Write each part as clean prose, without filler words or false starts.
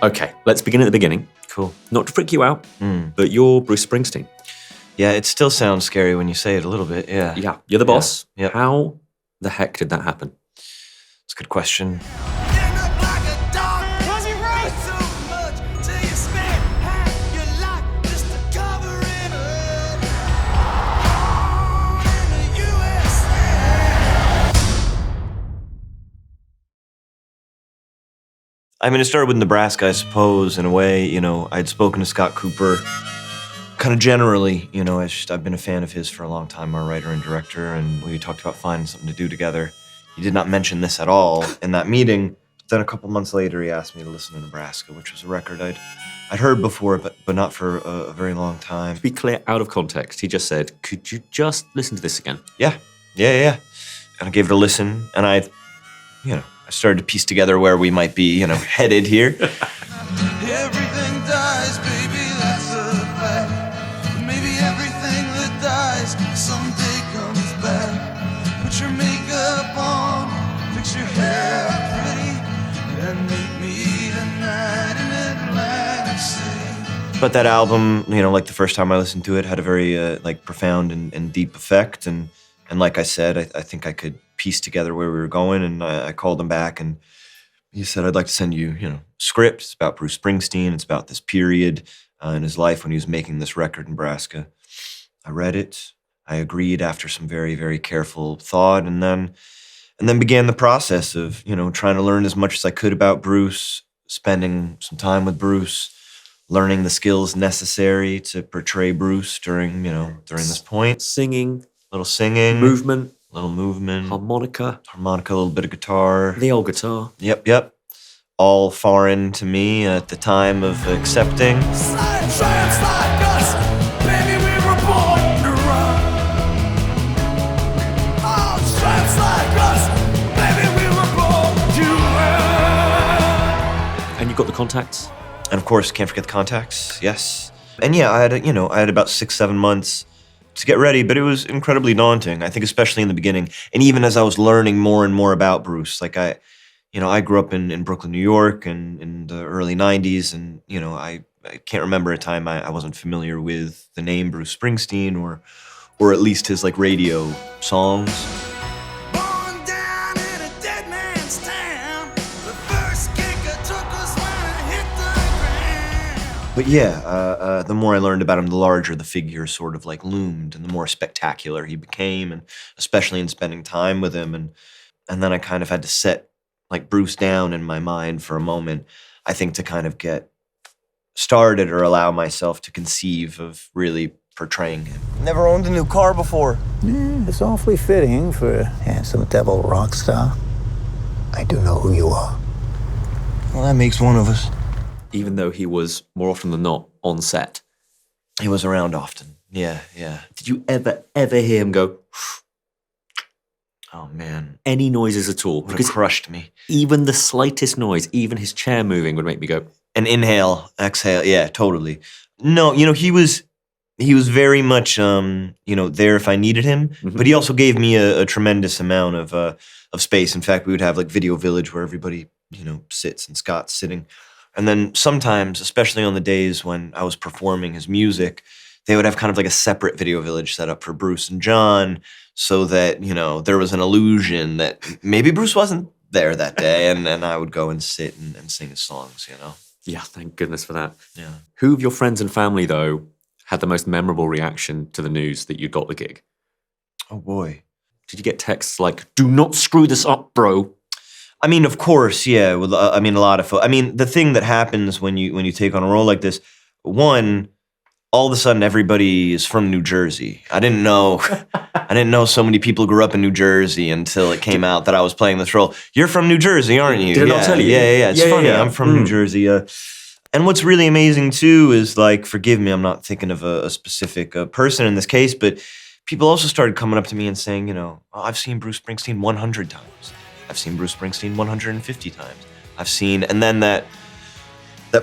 Okay, let's begin at the beginning. Cool. Not to freak you out, but you're Bruce Springsteen. Yeah, it still sounds scary when you say it a little bit, yeah. Yeah, you're the boss. Yeah. How the heck did that happen? It's a good question. I mean, it started with Nebraska, I suppose, in a way. You know, I'd spoken to Scott Cooper kind of generally. You know, I've been a fan of his for a long time, our writer and director, and we talked about finding something to do together. He did not mention this at all in that meeting. But then a couple months later, he asked me to listen to Nebraska, which was a record I'd heard before, but not for a very long time. To be clear, out of context, he just said, could you just listen to this again? Yeah. And I gave it a listen, and I started to piece together where we might be, headed here. Everything dies, baby, that's a fact. Maybe everything that dies someday comes back. Put your makeup on, fix your hair pretty, and meet me tonight in Atlantic City. But that album, like the first time I listened to it, had a very profound and deep effect. And like I said, I think I could piece together where we were going, and I called him back, and he said, I'd like to send you, script. It's about Bruce Springsteen. It's about this period in his life when he was making this record, Nebraska. I read it. I agreed after some very, very careful thought, and then began the process of, trying to learn as much as I could about Bruce, spending some time with Bruce, learning the skills necessary to portray Bruce during this point. Singing. Little singing. Movement. Little movement. Harmonica, a little bit of guitar. the old guitar. Yep. All foreign to me at the time of accepting. And you got the contacts? And of course, can't forget the contacts, yes. And yeah, I had about 6-7 months to get ready, but it was incredibly daunting, I think, especially in the beginning. And even as I was learning more and more about Bruce, like I grew up in Brooklyn, New York, and in the early 90s, and, I can't remember a time I wasn't familiar with the name Bruce Springsteen or at least his, radio songs. Born down in a dead man's town. The first kick I took was when I hit the ground. But yeah, the more I learned about him, the larger the figure sort of loomed, and the more spectacular he became, and especially in spending time with him. And then I kind of had to set Bruce down in my mind for a moment, I think, to kind of get started or allow myself to conceive of really portraying him. Never owned a new car before. It's awfully fitting for a handsome devil rock star. I do know who you are. Well, that makes one of us. Even though he was more often than not on set. He was around often. Yeah. Did you ever hear him go, Oh, man. any noises at all? Would have crushed me. Even the slightest noise, even his chair moving would make me go. An inhale, exhale, yeah, totally. No, he was very much, there if I needed him, but he also gave me a tremendous amount of space. In fact, we would have Video Village where everybody, sits, and Scott's sitting. And then sometimes, especially on the days when I was performing his music, they would have kind of a separate Video Village set up for Bruce and John, so that, there was an illusion that maybe Bruce wasn't there that day, and I would go and sit and sing his songs, Yeah, thank goodness for that. Yeah. Who of your friends and family, though, had the most memorable reaction to the news that you got the gig? Oh, boy. Did you get texts like, do not screw this up, bro? I mean, of course, yeah. Well, a lot of folks. I mean, the thing that happens when you take on a role like this, one, all of a sudden everybody is from New Jersey. I didn't know so many people grew up in New Jersey until it came out that I was playing this role. You're from New Jersey, aren't you? Did I not tell you? Yeah. It's funny. Yeah. I'm from New Jersey. And what's really amazing too is forgive me, I'm not thinking of a specific person in this case, but people also started coming up to me and saying, I've seen Bruce Springsteen 100 times. I've seen Bruce Springsteen 150 times. And then that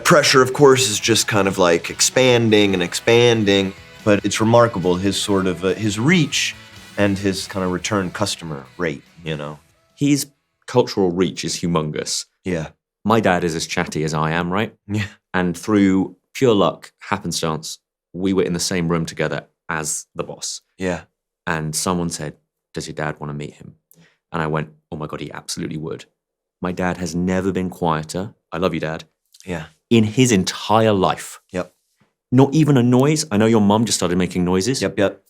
pressure, of course, is just kind of expanding and expanding. But it's remarkable, his sort of, his reach and his kind of return customer rate, His cultural reach is humongous. Yeah. my dad is as chatty as I am, right? Yeah. And through pure luck, happenstance, we were in the same room together as the boss. Yeah. And someone said, does your dad want to meet him? And I went, oh my God, he absolutely would. My dad has never been quieter. I love you, Dad. Yeah. In his entire life. Yep. Not even a noise. I know your mum just started making noises. Yep.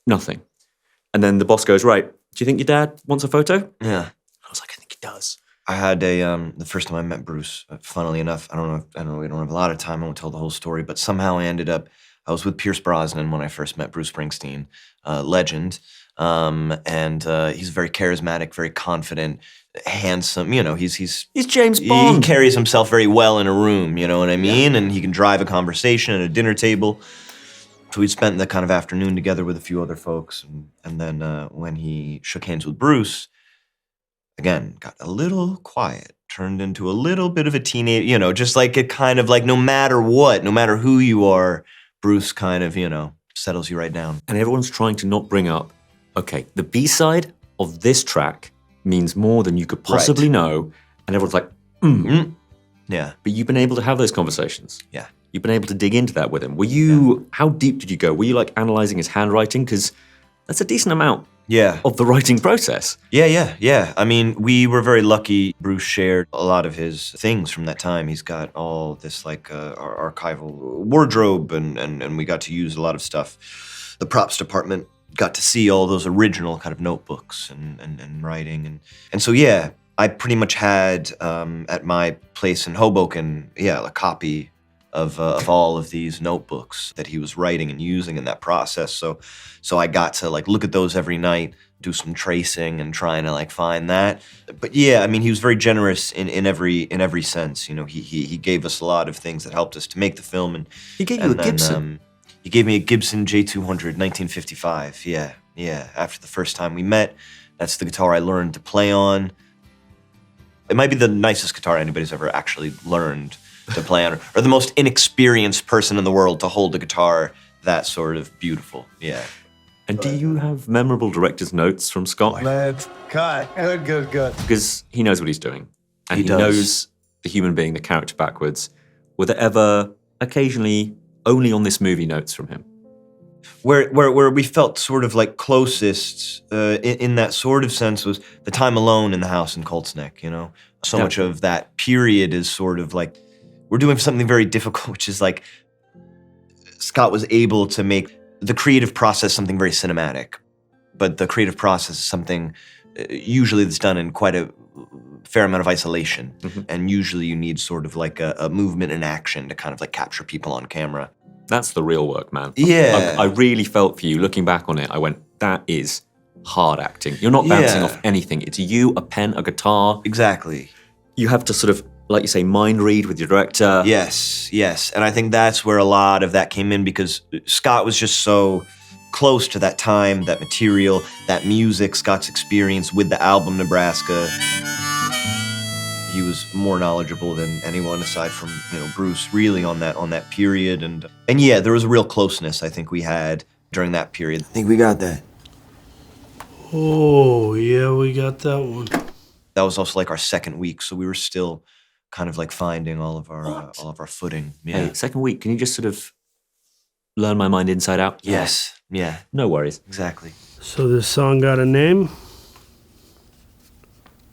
Nothing. And then the boss goes, right, do you think your dad wants a photo? Yeah. I was like, I think he does. I had the first time I met Bruce, funnily enough, I don't know, we don't have a lot of time, I won't tell the whole story, but somehow I was with Pierce Brosnan when I first met Bruce Springsteen, legend, and he's very charismatic, very confident, handsome, he's James Bond. He carries himself very well in a room, you know what I mean? Yeah. And he can drive a conversation at a dinner table. So we'd spent the kind of afternoon together with a few other folks, and then when he shook hands with Bruce, again, got a little quiet, turned into a little bit of a teenage, just like it kind of like no matter what, no matter who you are, Bruce kind of, settles you right down. And everyone's trying to not bring up, okay, the B-side of this track means more than you could possibly know. And everyone's like, Yeah. But you've been able to have those conversations. Yeah. You've been able to dig into that with him. Were you, how deep did you go? Were you like analyzing his handwriting? Because that's a decent amount of the writing process. Yeah. I mean, we were very lucky. Bruce shared a lot of his things from that time. He's got all this like archival wardrobe, and we got to use a lot of stuff. The props department got to see all those original kind of notebooks and writing. And so, yeah, I pretty much had at my place in Hoboken, a copy of all of these notebooks that he was writing and using in that process. So I got to like look at those every night, do some tracing and trying to like find that. But yeah, I mean, he was very generous in every sense. He gave us a lot of things that helped us to make the film. And he gave you a Gibson. He gave me a Gibson J200, 1955. Yeah. After the first time we met, that's the guitar I learned to play on. It might be the nicest guitar anybody's ever actually learned to play on, or the most inexperienced person in the world to hold a guitar that sort of beautiful. Yeah. And do you have memorable director's notes from Scott? Let's cut. Good. Because he knows what he's doing. And He he does. knows the human being, the character backwards. Were there ever, occasionally, only on this movie notes from him? Where we felt sort of like closest in that sort of sense was the time alone in the house in Colts Neck, So much of that period is sort of like, we're doing something very difficult, which is like, Scott was able to make the creative process something very cinematic. But the creative process is something usually that's done in quite a fair amount of isolation. Mm-hmm. And usually you need sort of like a movement and action to kind of like capture people on camera. That's the real work, man. Yeah. I really felt for you. Looking back on it, I went, that is hard acting. You're not bouncing off anything. It's you, a pen, a guitar. Exactly. You have to sort of, like you say, mind read with your director. Yes. And I think that's where a lot of that came in, because Scott was just so close to that time, that material, that music, Scott's experience with the album Nebraska. He was more knowledgeable than anyone aside from, Bruce, really on that period. And yeah, there was a real closeness I think we had during that period. I think we got that. Oh, yeah, we got that one. That was also like our second week, so we were still kind of like finding all of our footing. Yeah. Hey, second week, can you just sort of learn my mind inside out? Yes. Yeah. No worries. Exactly. So this song got a name?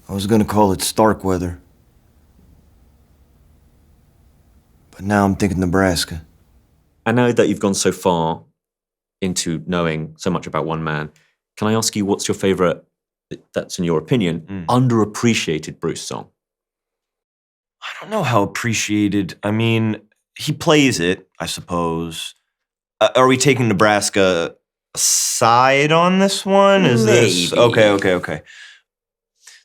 I was gonna call it Starkweather. But now I'm thinking Nebraska. I know that you've gone so far into knowing so much about one man. Can I ask you, what's your favorite, that's in your opinion, underappreciated Bruce song? I don't know how appreciated. I mean, he plays it, I suppose. Are we taking Nebraska aside on this one? Is this okay?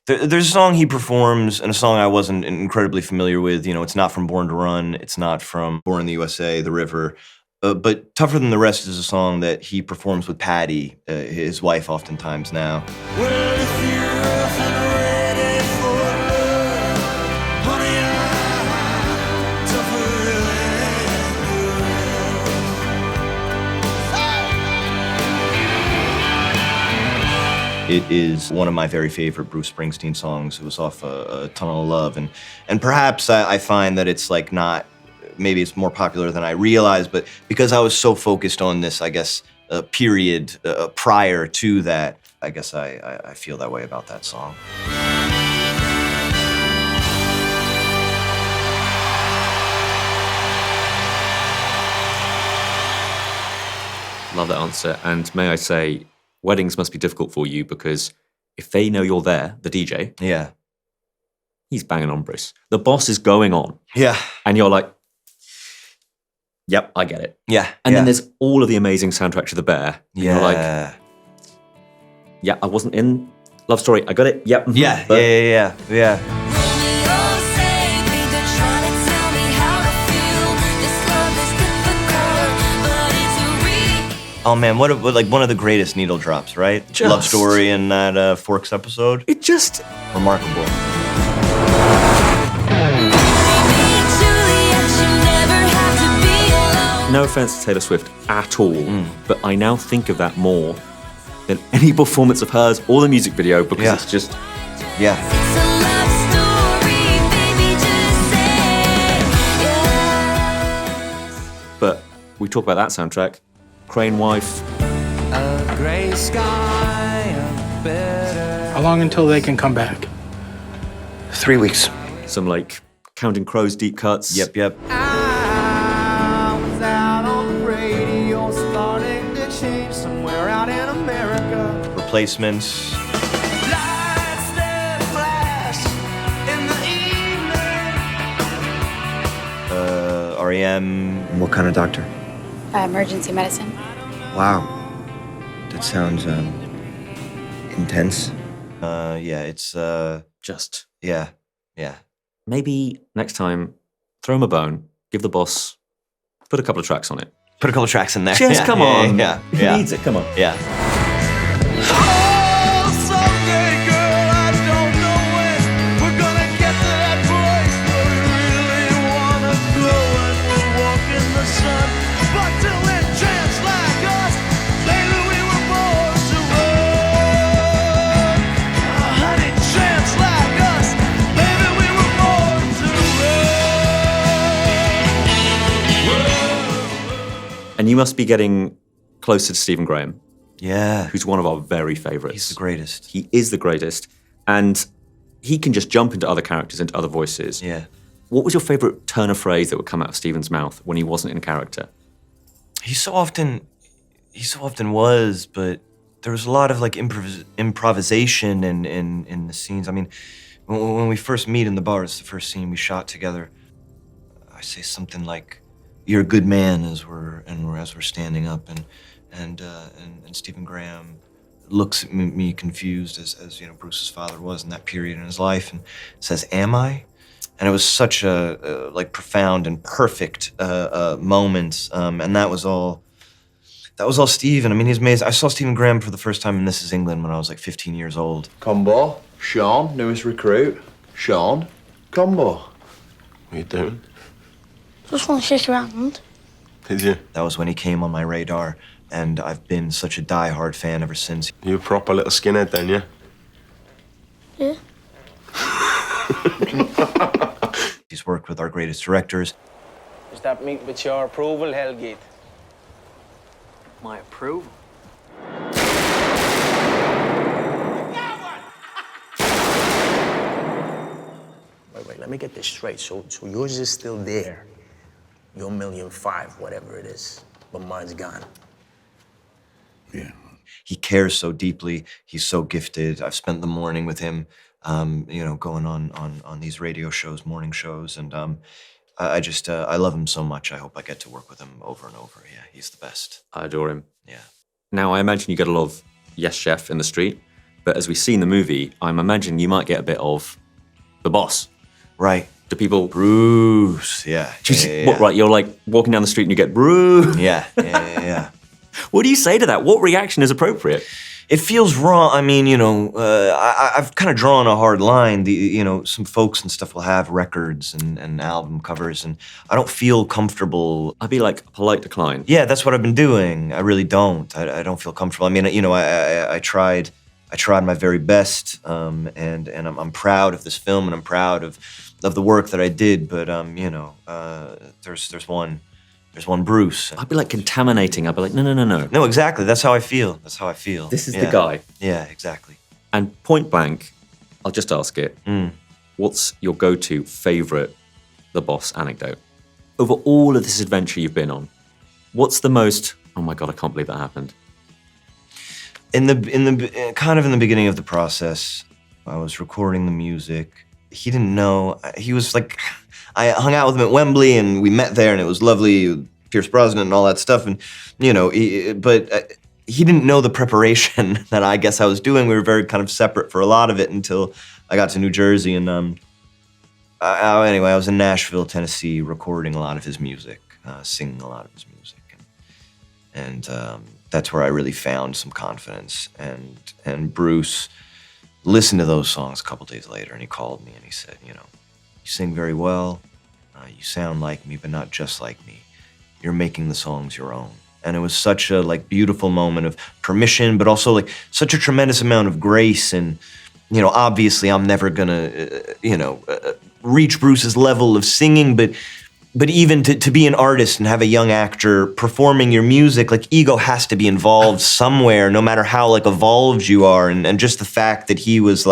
There's a song he performs, and a song I wasn't incredibly familiar with. It's not from Born to Run. It's not from Born in the USA, The River. But Tougher Than the Rest is a song that he performs with Patty, his wife, oftentimes now. Well, if you're rough and ready for love, honey, I'm tougher than the rest. It is one of my very favorite Bruce Springsteen songs. It was off a Tunnel of Love, and perhaps I find that it's like not, maybe it's more popular than I realized, but because I was so focused on this, I guess, period prior to that, I guess I feel that way about that song. Love that answer. And may I say, weddings must be difficult for you because if they know you're there, the DJ, Yeah. he's banging on Bruce. The boss is going on. Yeah. And you're like, yep, I get it. Yeah. And yeah. then there's all of the amazing soundtrack to The Bear. And yeah. you're like, yeah, I wasn't in Love Story. I got it. Yep. mhm, yeah. but- Yeah. Oh man, what like one of the greatest needle drops, right? Just- Love Story in that Forks episode. It just, Remarkable. no offense to Taylor Swift at all, but I now think of that more than any performance of hers or the music video because Yeah. it's just, Yeah. but we talk about that soundtrack. Crane Wife, How long until they can come back? 3 weeks. some like Counting Crows deep cuts. Yep. Replacements. R.E.M. What kind of doctor? Emergency medicine. Wow. That sounds, intense. Yeah, it's Just yeah. maybe next time, throw him a bone, give the boss, put a couple of tracks on it. Put a couple tracks in there. Just Yeah, come yeah, on. Yeah. He Yeah. needs it, come on. Yeah. Oh, someday, girl, I don't know when we're gonna get to that place where we really wanna go and we'll walk in the sun. But till then, chance like us, baby, we were born to run. Oh, honey, chance like us, baby, we were born to run. And you must be getting closer to Stephen Graham, Yeah. who's one of our very favorites. He's the greatest. He is the greatest. And he can just jump into other characters, into other voices. Yeah. What was your favorite turn of phrase that would come out of Stephen's mouth when he wasn't in character? He so often was, but there was a lot of like improvisation in the scenes. I mean, when we first meet in the bar, it's the first scene we shot together. I say something like, "You're a good man," as we're standing up, and Stephen Graham looks at me confused as you know Bruce's father was in that period in his life, and says, "Am I?" And it was such a like profound and perfect moment, and that was all Stephen. I mean, he's amazing. I saw Stephen Graham for the first time in This Is England when I was like 15 years old. Combo, Sean, newest recruit. Sean, Combo. What are you doing? Just want to shake your hand. Did you? That was when he came on my radar, and I've been such a die-hard fan ever since. You a proper little skinhead then, yeah? Yeah. He's worked with our greatest directors. Does that meet with your approval, Helgate? My approval? Wait, let me get this straight. So yours is still there. Your $1.5 million, whatever it is, but mine's gone. Yeah. He cares so deeply. He's so gifted. I've spent the morning with him, you know, going on these radio shows, morning shows, and I just I love him so much. I hope I get to work with him over and over. Yeah, he's the best. I adore him. Yeah. Now, I imagine you get a lot of Yes Chef in the street, but as we see in the movie, I'm imagining you might get a bit of the boss. Right. Do people... Bruce. Yeah. What, right, you're like walking down the street and you get Bruce. Yeah. What do you say to that? What reaction is appropriate? It feels wrong. I mean, you know, I've kind of drawn a hard line. You know, some folks and stuff will have records and album covers, and I don't feel comfortable. I'd be like, polite decline. Yeah, that's what I've been doing. I really don't. I don't feel comfortable. I mean, you know, I tried I tried my very best, and I'm proud of this film, and I'm proud of the work that I did. But there's one Bruce. I'd be like contaminating. I'd be like, no. No, exactly. That's how I feel. That's how I feel. This is the guy. Yeah, exactly. And point blank, I'll just ask it. What's your go-to favorite The Boss anecdote? Over all of this adventure you've been on, what's the most, oh my God, I can't believe that happened? In the beginning of the process, I was recording the music. He didn't know. He was like, I hung out with him at Wembley, and we met there, and it was lovely, Pierce Brosnan and all that stuff. And but he didn't know the preparation that I guess I was doing. We were very kind of separate for a lot of it until I got to New Jersey. And anyway, I was in Nashville, Tennessee, recording a lot of his music, singing a lot of his music, and that's where I really found some confidence. And Bruce listened to those songs a couple days later, and he called me and he said, you sing very well, you sound like me, but not just like me. You're making the songs your own. And it was such a beautiful moment of permission, but also such a tremendous amount of grace. And obviously I'm never gonna reach Bruce's level of singing, but even to be an artist and have a young actor performing your music, ego has to be involved somewhere, no matter how evolved you are. And just the fact that he was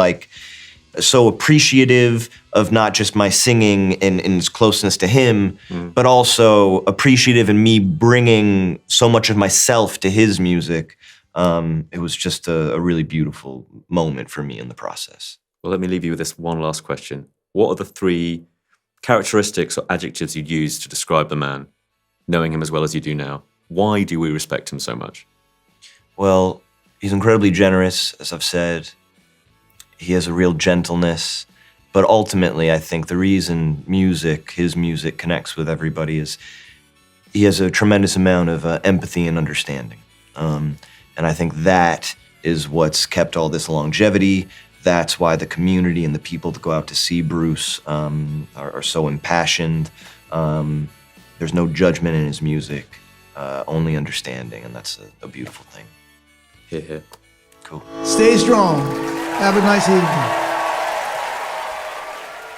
so appreciative of not just my singing and his closeness to him, but also appreciative in me bringing so much of myself to his music. It was just a really beautiful moment for me in the process. Well, let me leave you with this one last question. What are the 3 characteristics or adjectives you'd use to describe the man, knowing him as well as you do now? Why do we respect him so much? Well, he's incredibly generous, as I've said. He has a real gentleness. But ultimately, I think the reason his music connects with everybody is he has a tremendous amount of empathy and understanding. And I think that is what's kept all this longevity. That's why the community and the people that go out to see Bruce are so impassioned. There's no judgment in his music, only understanding, and that's a beautiful thing. Hear, hear. Cool. Stay strong. Have a nice evening.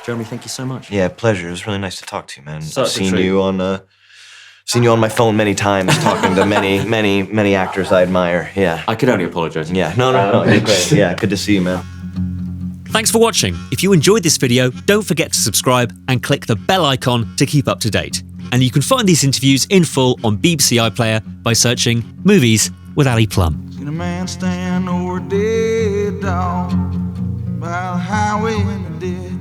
Jeremy, thank you so much. Yeah, pleasure. It was really nice to talk to you, man. Such I've a treat. Seen you on my phone many times, talking to many actors I admire. Yeah. I could only apologize. Yeah. No. You're great. Yeah. Good to see you, man. Thanks for watching. If you enjoyed this video, don't forget to subscribe and click the bell icon to keep up to date. And you can find these interviews in full on BBC iPlayer by searching Movies with Ali Plumb. Seen a man stand over a dead dog by the highway in the dead.